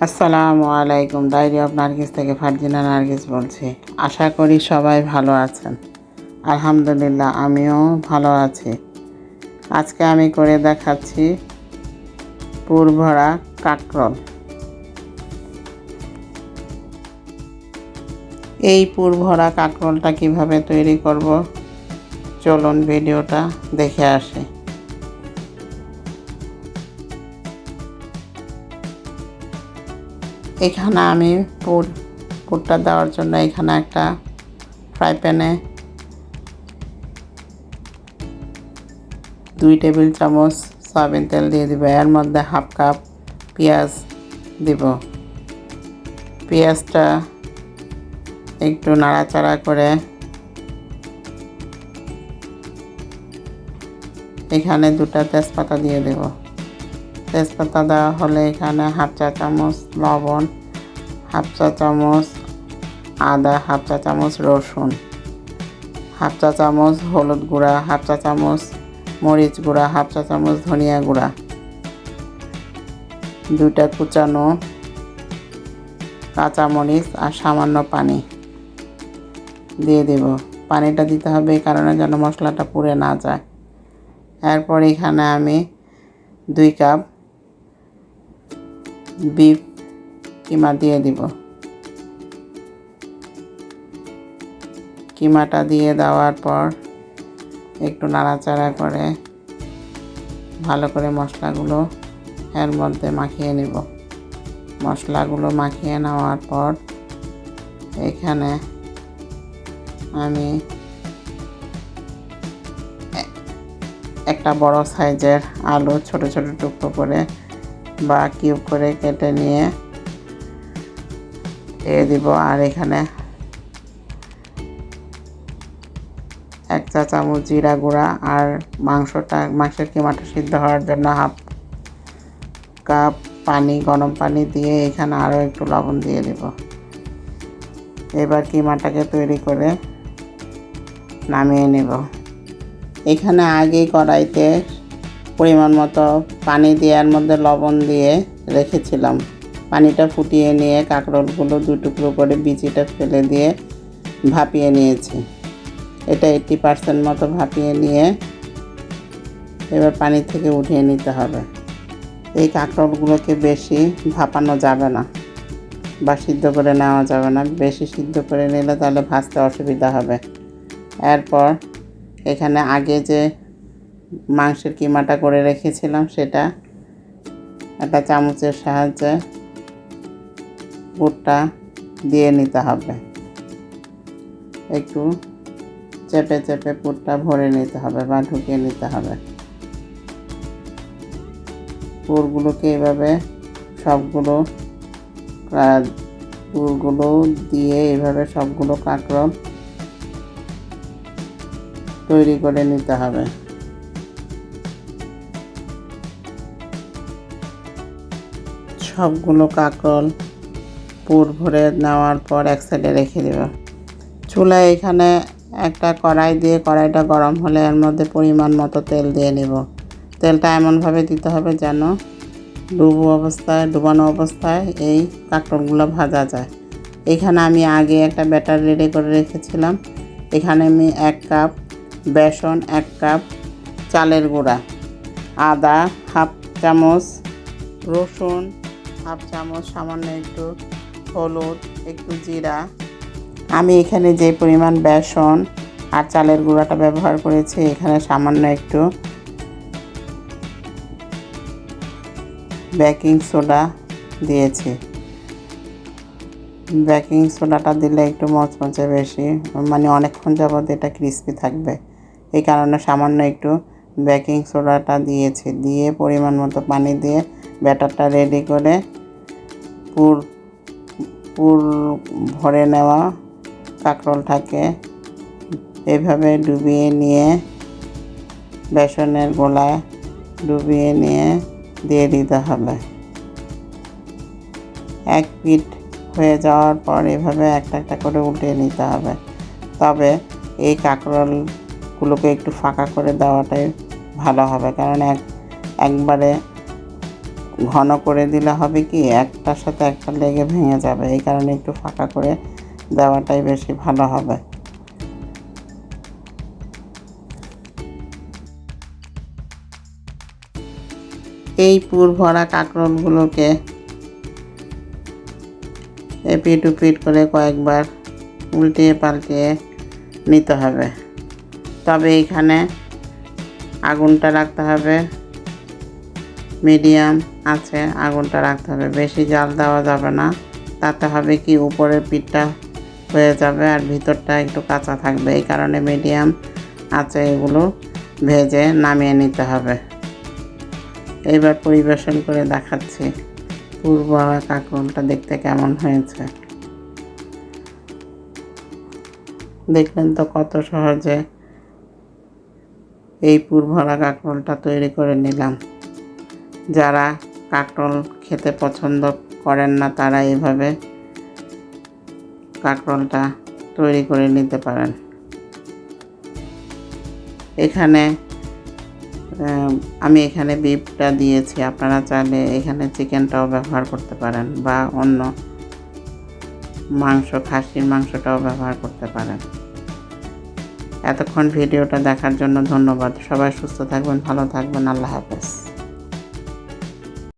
আসসালামু আলাইকুম। Diary of Nargis থেকে ফারজিনা নার্গিস বলছি। আশা করি সবাই ভালো আছেন। আলহামদুলিল্লাহ আমিও ভালো আছি। আজকে আমি করে দেখাচ্ছি পুর ভরা কাঁকরোল। এই পুর ভরা কাঁকরোলটা কিভাবে তৈরি করব চলুন ভিডিওটা দেখে আসি। এখানে আমি পুরটা দেওয়ার জন্য এখানে একটা ফ্রাই প্যানে 2 টেবিল চামচ সয়াবিন তেল দিয়ে দিব। এর মধ্যে হাফ কাপ পেঁয়াজ দিব। পেঁয়াজটা একটু নাড়াচাড়া করে এখানে 2টা তেজপাতা দিয়ে দেব। তেজপাতা দেওয়া হলে এখানে হাফ চা চামচ লবণ, হাফ চা চামচ আদা, হাফ চা চামচ রসুন, হাফ চা চামচ হলুদ গুঁড়া, হাফ চা চামচ মরিচ গুঁড়া, হাফ চা চামচ ধনিয়া গুঁড়া, 2টা কুচানো কাঁচামরিচ আর সামান্য পানি দিয়ে দেব। পানিটা দিতে হবে এই কারণে যেন মশলাটা পুড়ে না যায়। এরপর এখানে আমি 2 কাপ বিফ কিমা দিয়ে দিব। কিমাটা দিয়ে দেওয়ার পর একটু নাড়াচাড়া করে ভালো করে মশলাগুলো এর মধ্যে মাখিয়ে নেব। মশলাগুলো মাখিয়ে নেওয়ার পর এখানে আমি একটা বড় সাইজের আলু ছোট ছোট টুকরো করে বা কিউব করে কেটে নিয়ে দিয়ে দিব। আর এখানে 1 চা চামচ জিরা গুঁড়া আর মাংসের কিমাটা সিদ্ধ হওয়ার জন্য হাফ কাপ পানি, গরম পানি দিয়ে এখানে আরও একটু লবণ দিয়ে দেব। এবার কিমাটাকে তৈরি করে নামিয়ে নেব। এখানে আগে কড়াইতে পরিমাণ মতো পানি দিয়ে এর মধ্যে লবণ দিয়ে রেখেছিলাম। পানিটা ফুটিয়ে নিয়ে কাঁকরোলগুলো 2 টুকরো করে বিচিটা ফেলে দিয়ে ভাপিয়ে নিয়েছি। এটা 80% মতো ভাপিয়ে নিয়ে এবার পানি থেকে উঠিয়ে নিতে হবে। এই কাঁকরোলগুলোকে বেশি ভাপানো যাবে না বা সিদ্ধ করে নেওয়া যাবে না। বেশি সিদ্ধ করে নিলে তাহলে ভাজতে অসুবিধা হবে। এরপর এখানে আগে যে মাংসের কিমাটা করে রেখেছিলাম সেটা একটা চামচের সাহায্যে পুরটা দিয়ে নিতে হবে। একটু চেপে চেপে পুরটা ভরে নিতে হবে বা ঢুকিয়ে নিতে হবে। পুরগুলোকে এভাবে সবগুলো পুরগুলো দিয়ে এভাবে সবগুলো কাঁকরোল তৈরি করে নিতে হবে। সবগুলো কাঁকরোল পুর ভরে নেওয়ার পর এক সাইডে রেখে দেব। চুলায় এখানে একটা কড়াই দিয়ে কড়াইটা গরম হলে এর মধ্যে পরিমাণ মতো তেল দিয়ে নেব। তেলটা এমনভাবে দিতে হবে যেন ডুবানো অবস্থায় এই কাঁকরোলগুলো ভাজা যায়। এখানে আমি আগে একটা ব্যাটার রেডি করে রেখেছিলাম। এখানে আমি 1 কাপ বেসন, 1 কাপ চালের গুঁড়া, আদা হাফ চামচ, রসুন হাফ চামচ, সামান্য একটু হলুদ, একটু জিরা। আমি এখানে যে পরিমাণ বেসন আর চালের গুঁড়াটা ব্যবহার করেছি এখানে সামান্য একটু বেকিং সোডা দিয়েছি। বেকিং সোডাটা দিলে একটু মচমচে বেশি, মানে অনেকক্ষণ যাবত এটা ক্রিস্পি থাকবে। এই কারণে সামান্য একটু বেকিং সোডাটা দিয়েছি। দিয়ে পরিমাণ মতো পানি দিয়ে ব্যাটারটা রেডি করে পুর ভরে নেওয়া কাঁকরোলটাকে এভাবে ডুবিয়ে নিয়ে বেসনের গোলায় ডুবিয়ে নিয়ে দিয়ে দিতে হবে। 1 পিঠ হয়ে যাওয়ার পর এভাবে একটা একটা করে উল্টিয়ে নিতে হবে। তবে এই কাঁকরোলগুলোকে একটু ফাঁকা করে দেওয়াটাই ভালো হবে, কারণ একবারে ঘন করে দিলে হবে কি একটার সাথে একটা লেগে ভেঙে যাবে, এই কারণে একটু ফাঁকা করে দেওয়াটাই বেশি ভালো হবে। এই পুর ভরা কাঁকরোলগুলোকে এপিট উপিট করে কয়েকবার উল্টিয়ে পাল্টিয়ে নিতে হবে। তবে এইখানে আগুনটা রাখতে হবে মিডিয়াম আছে, আগুনটা রাখতে হবে, বেশি জাল দেওয়া যাবে না। তাতে হবে কি উপরের পিঠটা হয়ে যাবে আর ভিতরটা একটু কাঁচা থাকবে, এই কারণে মিডিয়াম আছে এগুলো ভেজে নামিয়ে নিতে হবে। এইবার পরিবেশন করে দেখাচ্ছি পুর ভরা কাঁকরোলটা দেখতে কেমন হয়েছে। দেখলেন তো কত সহজে এই পুর ভরা কাঁকরোলটা তৈরি করে নিলাম। যারা কাঁকরোল খেতে পছন্দ করেন না তারা এইভাবে কাঁকরোলটা তৈরি করে নিতে পারেন। এখানে আমি এখানে বিফটা দিয়েছি, আপনারা চাইলে এখানে চিকেনটাও ব্যবহার করতে পারেন বা অন্য মাংস, খাসির মাংসটাও ব্যবহার করতে পারেন। এতক্ষণ ভিডিওটা দেখার জন্য ধন্যবাদ। সবাই সুস্থ থাকবেন, ভালো থাকবেন। আল্লাহ হাফেজ।